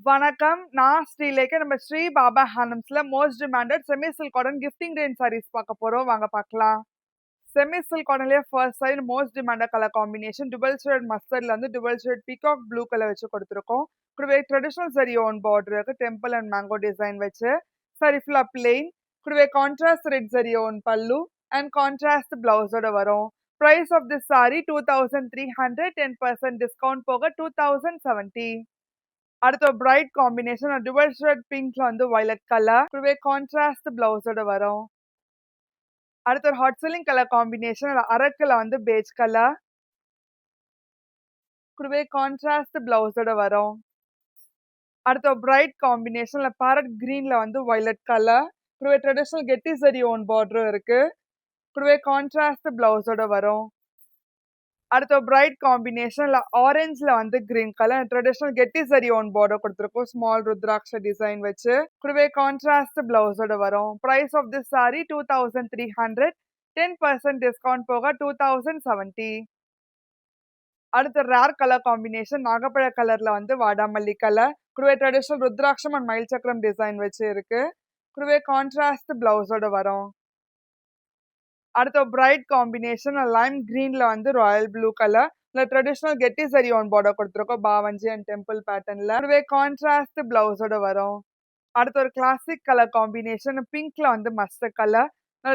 வணக்கம். நான் ஸ்ரீலேகா. நம்ம ஸ்ரீ பாபா ஹேண்ட்லூம்ஸ்ல most demanded semi silk cotton gifting range sarees பார்க்க போறோம். வாங்க பார்க்கலாம். செமி சில்க் காட்டன்லயே first side most demanded colour combination dual shade மஸ்டர்ட்ல வந்து dual shade peacock blue colour வச்சு கொடுத்துருக்கோம். கூடவே ட்ரெடிஷனல் சரி ஓன் பார்டர் இருக்கு. டெம்பிள் அண்ட் மேங்கோ டிசைன் வச்சு சாரி ஃபுல்லா பிளெயின். கூடவே contrast red zari own pallu and contrast பிளவுஸோட வரும். Price of this sari 2300. 10% discount போக 2070. அடுத்த பிரைட் காம்பினேஷன் டுவல் ஷேட் பிங்க்ல வந்து வயலட் கலர் கூடவே கான்ட்ராஸ்ட் பிளவுஸோட வரும். அடுத்த ஒரு ஹாட் சில்லிங் கலர் காம்பினேஷன் அரக்குல வந்து பேஜ் கலர் கூடவே கான்ட்ராஸ்ட் பிளவுஸோட வரும். அடுத்த பிரைட் காம்பினேஷன்ல பேரட் கிரீன்ல வந்து வயலட் கலர் கூடவே ட்ரெடிஷனல் கெட்டி சரி ஓன் பார்டரும் இருக்கு. கூடவே கான்ட்ராஸ்ட் பிளவுஸோட வரும். அடுத்த பிரைட் காம்பினேஷன்ல ஆரஞ்சுல வந்து கிரீன் கலர் ட்ரெடிஷனல் கெட்டி சரி ஓன் பார்டர் கொடுத்துருக்கோம். ஸ்மால் ருத்ராட்ச டிசைன் வச்சு கூடவே கான்ட்ராஸ்ட் பிளவுஸோட வரும். Price of this sari 2300. 10% discount போக 2070. அடுத்த ரேர் கலர் காம்பினேஷன் நாகப்பழ கலர்ல வந்து வாடாமல்லி கலர் கூடவே ட்ரெடிஷனல் ருத்ராட்சம் அண்ட் மயில் சக்கரம் டிசைன் வச்சு இருக்கு. கூடவே கான்ட்ராஸ்ட் பிளவுஸோட வரும். அடுத்த பிரைட் காம்பினேஷன் லைம் கிரீன்ல வந்து ராயல் ப்ளூ கலர் இல்ல ட்ரெடிஷனல் கெட்டி சரி ஓன் பார்டர் கொடுத்துருக்கோம். பாவஞ்சி அண்ட் டெம்பிள் பேட்டர்ன்ல கூடவே கான்ட்ராஸ்ட் பிளவுஸோட வரும். அடுத்த ஒரு கிளாசிக் கலர் காம்பினேஷன் பிங்க்ல வந்து mustard colour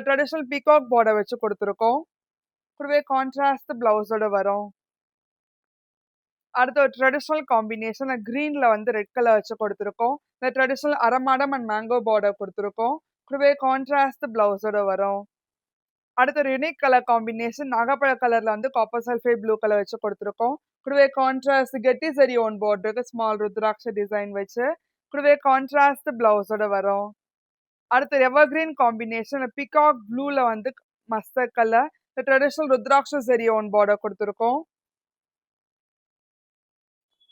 traditional peacock border வச்சு கொடுத்துருக்கோம். கூடவே கான்ட்ராஸ்ட் பிளவுஸோட வரும். அடுத்த ஒரு ட்ரெடிஷனல் காம்பினேஷன் கிரீன்ல வந்து ரெட் கலர் வச்சு கொடுத்துருக்கோம். இந்த ட்ரெடிஷனல் அரமாடம் அண்ட் மேங்கோ பார்டர் கொடுத்துருக்கோம். கூடவே கான்ட்ராஸ்ட் பிளவுஸோட வரும். அடுத்த ஒரு யூனிக் கலர் காம்பினேஷன் நாகப்பழ கலர்ல வந்து காப்பர் சல்ஃபேட் ப்ளூ கலர் வச்சு கொடுத்துருக்கோம். கூடவே கான்ட்ராஸ்ட் கெட்டி சரி ஓன் பார்டருக்கு ஸ்மால் ருத்ராட்ச டிசைன் வச்சு கூடவே கான்ட்ராஸ்ட் பிளவுஸோட வரும். அடுத்த எவர் கிரீன் காம்பினேஷன் பீகாக் ப்ளூல வந்து mustard colour traditional rudraksha zari own border கொடுத்துருக்கோம்.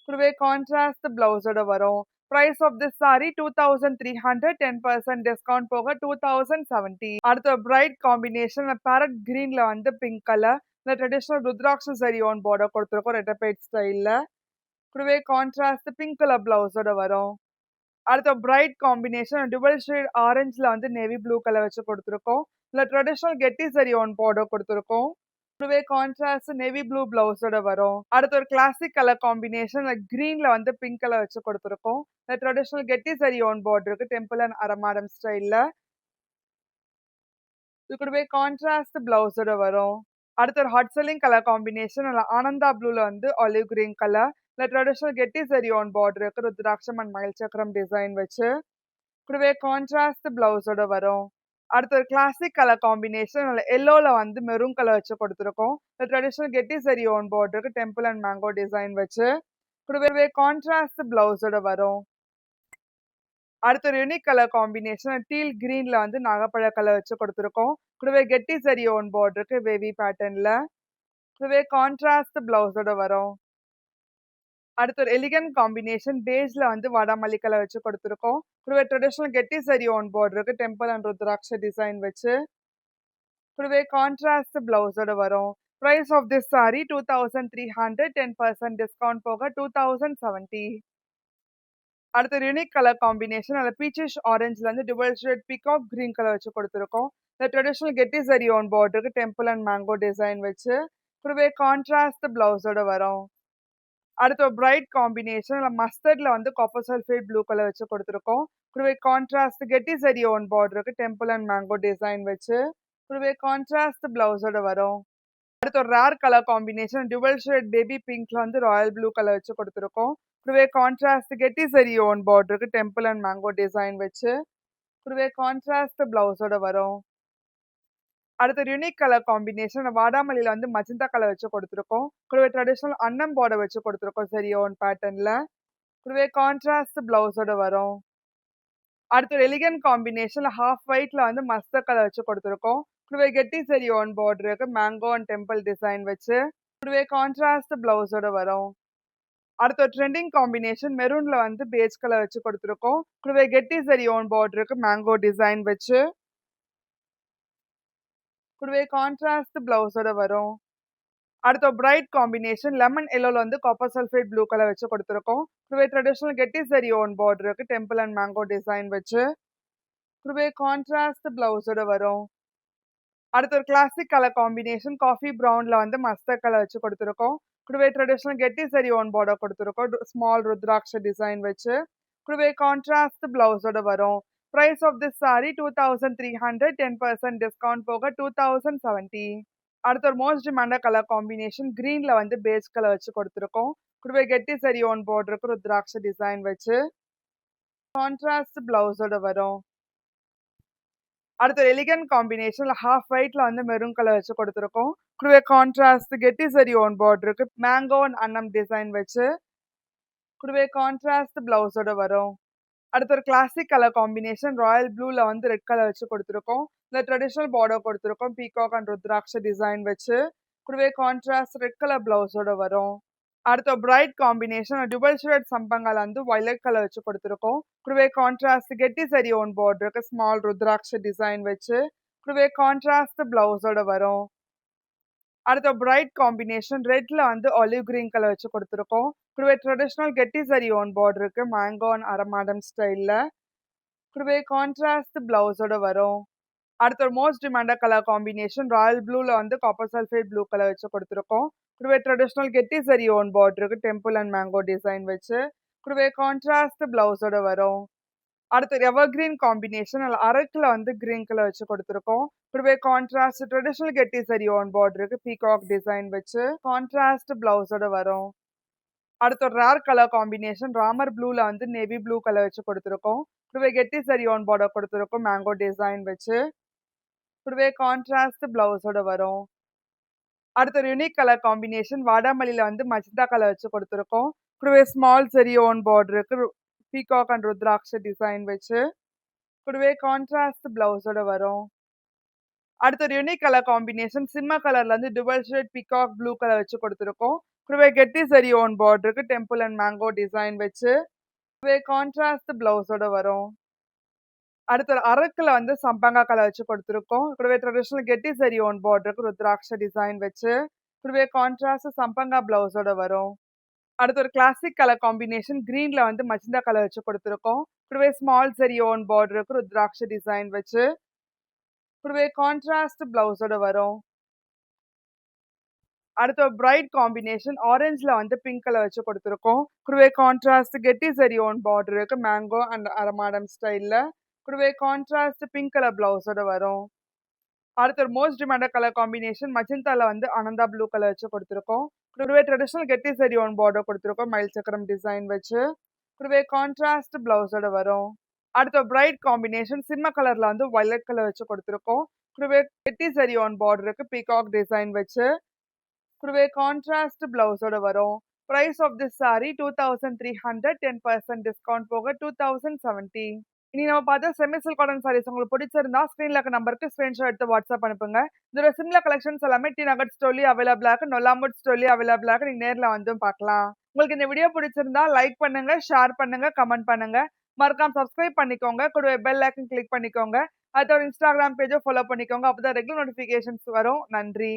கூடவே கான்ட்ராஸ்ட் பிளவுஸோட வரும். Price of this sari 2300. 10% discount போக 2070. அடுத்த பிரைட் காம்பினேஷன் பேரட் கிரீன்ல வந்து பிங்க் கலர் இந்த traditional rudraksha zari own border கொடுத்துருக்கோம் ரெட்டபேட் ஸ்டைல்ல. கூடவே கான்ட்ராஸ்ட் பிங்க் கலர் பிளவுஸோட வரும். அடுத்த பிரைட் காம்பினேஷன் டுவல் ஷேட் ஆரஞ்சுல வந்து நேவி ப்ளூ கலர் வச்சு கொடுத்துருக்கோம். இல்ல ட்ரெடிஷனல் கெட்டி சரி ஓன் பார்டர் கொடுத்துருக்கோம். கூடவே கான்ட்ராஸ்ட் நேவி ப்ளூ பிளவுஸோட வரும். அடுத்த ஒரு கிளாசிக் கலர் காம்பினேஷன் கிரீன்ல வந்து பிங்க் கலர் வச்சு கொடுத்துருக்கோம். இந்த ட்ரெடிஷனல் கெட்டி சரி ஓன் பார்டர் இருக்கு டெம்பிள் அண்ட் அரமாடம் ஸ்டைல்ல. இது கூடவே கான்ட்ராஸ்ட் பிளவுஸோட வரும். அடுத்த ஒரு hot selling colour combination Ananda ப்ளூல வந்து ஆலிவ் கிரீன் கலர் இந்த ட்ரெடிஷனல் கெட்டி சரி ஓன் பார்டர் இருக்கு ருத்ராட்சம் அண்ட் மயில் சக்கரம் டிசைன் வச்சு கூடவே கான்ட்ராஸ்ட் பிளவுஸோட வரும். அடுத்த ஒரு கிளாசிக் கலர் காம்பினேஷன் எல்லோல வந்து மெரூன் கலர் வச்சு கொடுத்துருக்கோம். ட்ரெடிஷனல் கெட்டி சரி ஓன் பார்டருக்கு டெம்பிள் அண்ட் மேங்கோ டிசைன் வச்சு கூடவே கான்ட்ராஸ்ட் பிளவுஸோட வரும். அடுத்த ஒரு யூனிக் கலர் காம்பினேஷன் டீல் கிரீன்ல வந்து நாகப்பழ கலர் வச்சு கொடுத்துருக்கோம். கூடவே கெட்டி சரி ஓன் பார்டருக்கு வேவி பேட்டர்ன்ல கூடவே கான்ட்ராஸ்ட் பிளவுஸோட வரும். அடுத்த ஒரு எலிகன்ட் காம்பினேஷன் பேஸ்ல வந்து வாடாமல்லி கலர் வச்சு கொடுத்துருக்கோம். கூடவே ட்ரெடிஷனல் கெட்டி சரி ஓன் பார்டருக்கு டெம்பிள் அண்ட் ருத்ராட்ச டிசைன் வச்சு கூடவே கான்ட்ராஸ்ட் பிளவுஸோட வரும். Price of this sari 2300. 10% discount போக 2070. அடுத்த யூனிக் கலர் காம்பினேஷன் பீச்சிஷ் ஆரஞ்சுல இருந்து dual shade peacock green colour வச்சு கொடுத்துருக்கோம். இந்த ட்ரெடிஷனல் கெட்டி சரி ஓன் பார்டருக்கு டெம்பிள் அண்ட் மேங்கோ டிசைன் வச்சு கூடவே கான்ட்ராஸ்ட் பிளவுஸோட வரும். அடுத்த பிரைட் காம்பினேஷன் மஸ்டர்ட்ல வந்து காப்பர் சல்ஃபேட் ப்ளூ கலர் வச்சு கொடுத்துருக்கோம். கூடவே கான்ட்ராஸ்ட் கெட்டி சரி ஓன் பார்டருக்கு டெம்பிள் அண்ட் மேங்கோ டிசைன் வச்சு கூடவே கான்ட்ராஸ்ட் பிளவுஸோட வரும். அடுத்த ஒரு rare colour combination dual shade baby பிங்க்ல வந்து ராயல் ப்ளூ கலர் வச்சு கொடுத்துருக்கோம். கூடவே கான்ட்ராஸ்ட் கெட்டி சரி ஓன் பார்டருக்கு டெம்பிள் அண்ட் மேங்கோ டிசைன் வச்சு கூடவே கான்ட்ராஸ்ட் பிளவுஸோட வரும். அடுத்த யூனிக் கலர் காம்பினேஷன் வாடாமல்லியில வந்து மஜந்தா கலர் வச்சு கொடுத்துருக்கோம். கூடவே ட்ரெடிஷனல் அன்னம் பார்டர் வச்சு கொடுத்துருக்கோம் சரி ஓன் பேட்டர்ன்ல கூடவே கான்ட்ராஸ்ட் பிளவுஸோட வரும். அடுத்த ஒரு எலிகன்ட் காம்பினேஷன் ஹாஃப் ஒயிட்ல வந்து மஸ்டர்ட் கலர் வச்சு கொடுத்துருக்கோம். கூடவே கெட்டி சரி ஓன் பார்டருக்கு மேங்கோ அண்ட் டெம்பிள் டிசைன் வச்சு கூடவே கான்ட்ராஸ்ட் பிளவுஸோட வரும். அடுத்த ஒரு ட்ரெண்டிங் காம்பினேஷன் மெரூன்ல வந்து பேஜ் கலர் வச்சு கொடுத்துருக்கோம். கூடவே கெட்டி சரி ஓன் பார்டருக்கு மேங்கோ டிசைன் வச்சு கூடவே கான்ட்ராஸ்ட் பிளவுஸோட வரும். அடுத்து பிரைட் காம்பினேஷன் லெமன் எல்லோல வந்து காப்பர் சல்ஃபேட் ப்ளூ கலர் வச்சு கொடுத்துருக்கோம். கூடவே ட்ரெடிஷனல் கெட்டி சரி ஓன் பார்டர் இருக்கு. டெம்பிள் அண்ட் மேங்கோ டிசைன் வச்சு. கூடவே கான்ட்ராஸ்ட் பிளவுஸோட வரும். அடுத்து ஒரு கிளாசிக் கலர் காம்பினேஷன் காஃபி ப்ரௌன்ல வந்து மஸ்டர்ட் கலர் வச்சு கொடுத்துருக்கோம். கூடவே ட்ரெடிஷனல் கெட்டி சரி ஓன் பார்டர் கொடுத்துருக்கோம். ஸ்மால் ருத்ராட்ச டிசைன் வச்சு. கூடவே கான்ட்ராஸ்ட் பிளவுஸோட வரும். Price of this sari 2300, 10% discount போக 2070. அடுத்து ஒரு மோஸ்ட் டிமாண்டட் கலர் காம்பினேஷன் கிரீன்ல வந்து பேஸ் கலர் வச்சு கொடுத்துருக்கோம். கூடவே கெட்டி சரி ஓன் பார்டருக்கு ருத்ராட்ச டிசைன் வச்சு. கான்ட்ராஸ்ட் பிளவுஸோட வரும். அடுத்து எலிகன்ட் காம்பினேஷன்ல ஹாஃப் ஒயிட்ல வந்து மெரூன் கலர் வச்சு கொடுத்துருக்கோம். கூடவே கான்ட்ராஸ்ட் கெட்டி சரி ஓன் பார்டருக்கு மேங்கோ அண்ட் அன்னம் டிசைன் வச்சு. கூடவே கான்ட்ராஸ்ட் பிளவுஸோட வரும். அடுத்து ஒரு கிளாசிக் கலர் காம்பினேஷன் ராயல் ப்ளூல வந்து ரெட் கலர் வச்சு கொடுத்துருக்கோம். இந்த ட்ரெடிஷனல் பார்டர் கொடுத்துருக்கோம். பீகாக் அண்ட் ருத்ராட்ச டிசைன் வச்சு. கூடவே கான்ட்ராஸ்ட் ரெட் கலர் பிளவுஸோட வரும். அடுத்து பிரைட் காம்பினேஷன் டபுள் ஷேட் சம்பங்கால வந்து வயலட் கலர் வச்சு கொடுத்துருக்கோம். கூடவே கான்ட்ராஸ்ட் கெட்டி சரி ஓன் பார்டருக்கு ஸ்மால் ருத்ராட்ச டிசைன் வச்சு. கூடவே கான்ட்ராஸ்ட் பிளவுஸோட வரும். அடுத்து பிரைட் காம்பினேஷன் ரெட்ல வந்து ஆலிவ் கிரீன் கலர் வச்சு கொடுத்துருக்கோம். கூடவே ட்ரெடிஷனல் கெட்டி சரி ஓன் பார்டருக்கு மேங்கோ அண்ட் அரமாடம் ஸ்டைல்ல. கூடவே கான்ட்ராஸ்ட் பிளவுஸோட வரும். அடுத்து ஒரு most demanded colour combination royal ப்ளூல வந்து காப்பர் சல்ஃபேட் ப்ளூ கலர் வச்சு கொடுத்துருக்கோம். கூடவே ட்ரெடிஷனல் கெட்டி சரி ஓன் பார்டருக்கு டெம்பிள் அண்ட் மேங்கோ டிசைன் வச்சு. கூடவே கான்ட்ராஸ்ட் பிளவுஸோட வரும். அடுத்து எவர் கிரீன் காம்பினேஷன் அரக்குல வந்து கிரீன் கலர் வச்சு கொடுத்துருக்கோம். கூடவே கான்ட்ராஸ்ட் ட்ரெடிஷனல் கெட்டி சரி ஓன் பார்டருக்கு பீகாக் டிசைன் வச்சு. கான்ட்ராஸ்ட் பிளவுஸோட வரும். அடுத்து ஒரு ரேர் கலர் காம்பினேஷன் ராமர் ப்ளூல வந்து நேவி ப்ளூ கலர் வச்சு கொடுத்துருக்கோம். கூடவே கெட்டி சரி ஓன் பார்டர் கொடுத்துருக்கோம் மேங்கோ டிசைன் வச்சு. கூடவே கான்ட்ராஸ்ட் பிளவுஸோட வரும். அடுத்து ஒரு யூனிக் கலர் காம்பினேஷன் வாடாமல்லியில வந்து மஜந்தா கலர் வச்சு கொடுத்துருக்கோம். கூடவே ஸ்மால் சரி ஓன் பார்டருக்கு பீகாக் அண்ட் ருத்ராட்ச டிசைன் வச்சு. கூடவே கான்ட்ராஸ்ட் பிளவுஸோட வரும். அடுத்து ஒரு யூனிக் கலர் காம்பினேஷன் சிம்ம கலர்ல வந்து dual shade peacock blue colour வச்சு கொடுத்துருக்கோம். கூடவே கெட்டி சரி ஓன் பார்டருக்கு டெம்பிள் அண்ட் மேங்கோ டிசைன் வச்சு. கூடவே கான்ட்ராஸ்ட் பிளவுஸோட வரும். அடுத்து ஒரு அரக்குல வந்து சம்பங்கா கலர் வச்சு கொடுத்துருக்கோம். கூடவே ட்ரெடிஷனல் கெட்டி சரி ஓன் பார்டருக்கு ருத்ராட்ச டிசைன் வச்சு. கூடவே கான்ட்ராஸ்ட் சம்பங்கா பிளவுஸோட வரும். அடுத்து ஒரு கிளாசிக் கலர் காம்பினேஷன் கிரீன்ல வந்து மஜந்தா கலர் வச்சு கொடுத்துருக்கோம். கூடவே ஸ்மால் சரி ஓன் பார்டருக்கு ருத்ராட்ச டிசைன் வச்சு. கூடவே கான்ட்ராஸ்ட் பிளவுஸோட வரும். அடுத்து ஒரு பிரைட் காம்பினேஷன் ஆரஞ்சுல வந்து பிங்க் கலர் வச்சு கொடுத்துருக்கோம். கூடவே கான்ட்ராஸ்ட் கெட்டி சரி ஓன் பார்டருக்கு மேங்கோ அண்ட் அரமாடம் ஸ்டைல்ல. கூடவே கான்ட்ராஸ்ட் பிங்க் கலர் பிளவுஸோட வரும். அடுத்து ஒரு மோஸ்ட் டிமாண்டட் கலர் காம்பினேஷன் மஜந்தால வந்து ஆனந்தா ப்ளூ கலர் வச்சு கொடுத்துருக்கோம். கூடவே ட்ரெடிஷனல் கெட்டி சரி ஓன் பார்டர் கொடுத்துருக்கோம் மயில் சக்கரம் டிசைன் வச்சு. கூடவே கான்ட்ராஸ்ட் பிளவுஸோட வரும். அடுத்து பிரைட் காம்பினேஷன் சிம்ம கலர்ல வந்து வயலட் கலர் வச்சு கொடுத்துருக்கோம். கூடவே கெட்டி சரி ஓன் பார்டருக்கு பீகாக் டிசைன் வச்சு. கூடவே கான்ட்ராஸ்ட் பிளவுஸோட வரும். Price of this sari 2300, 10% discount போக 2070. இனி நம்ம பார்த்த செமி சில்க் காட்டன் சாரீஸ் உங்களுக்கு பிடிச்சிருந்தா ஸ்க்ரீன்ல இருக்க நம்பருக்கு ஸ்கிரீன்ஷாட் எடுத்து வாட்ஸ்அப் அனுப்புங்க. இதோட சிம்லர் கலெக்ஷன்ஸ் எல்லாமே டி நகர் ஸ்டோர்லி அவைலபிளா இருக்கு. நொல்லாம்பூட் ஸ்டோர்லி அவைலபிளா இருக்கு. நீங்க நேர்ல வந்தும் பார்க்கலாம். உங்களுக்கு இந்த வீடியோ பிடிச்சிருந்தா லைக் பண்ணுங்க, ஷேர் பண்ணுங்க, கமெண்ட் பண்ணுங்க. மறக்காம சப்ஸ்கிரைப் பண்ணிக்கோங்க. கூடவே பெல் ஐக்கன் கிளிக் பண்ணிக்கோங்க. அடுத்த ஒரு இன்ஸ்டாகிராம் பேஜை ஃபாலோ பண்ணிக்கோங்க. அப்பதான் ரெகுலர் நோட்டிபிகேஷன்ஸ் வரும். நன்றி.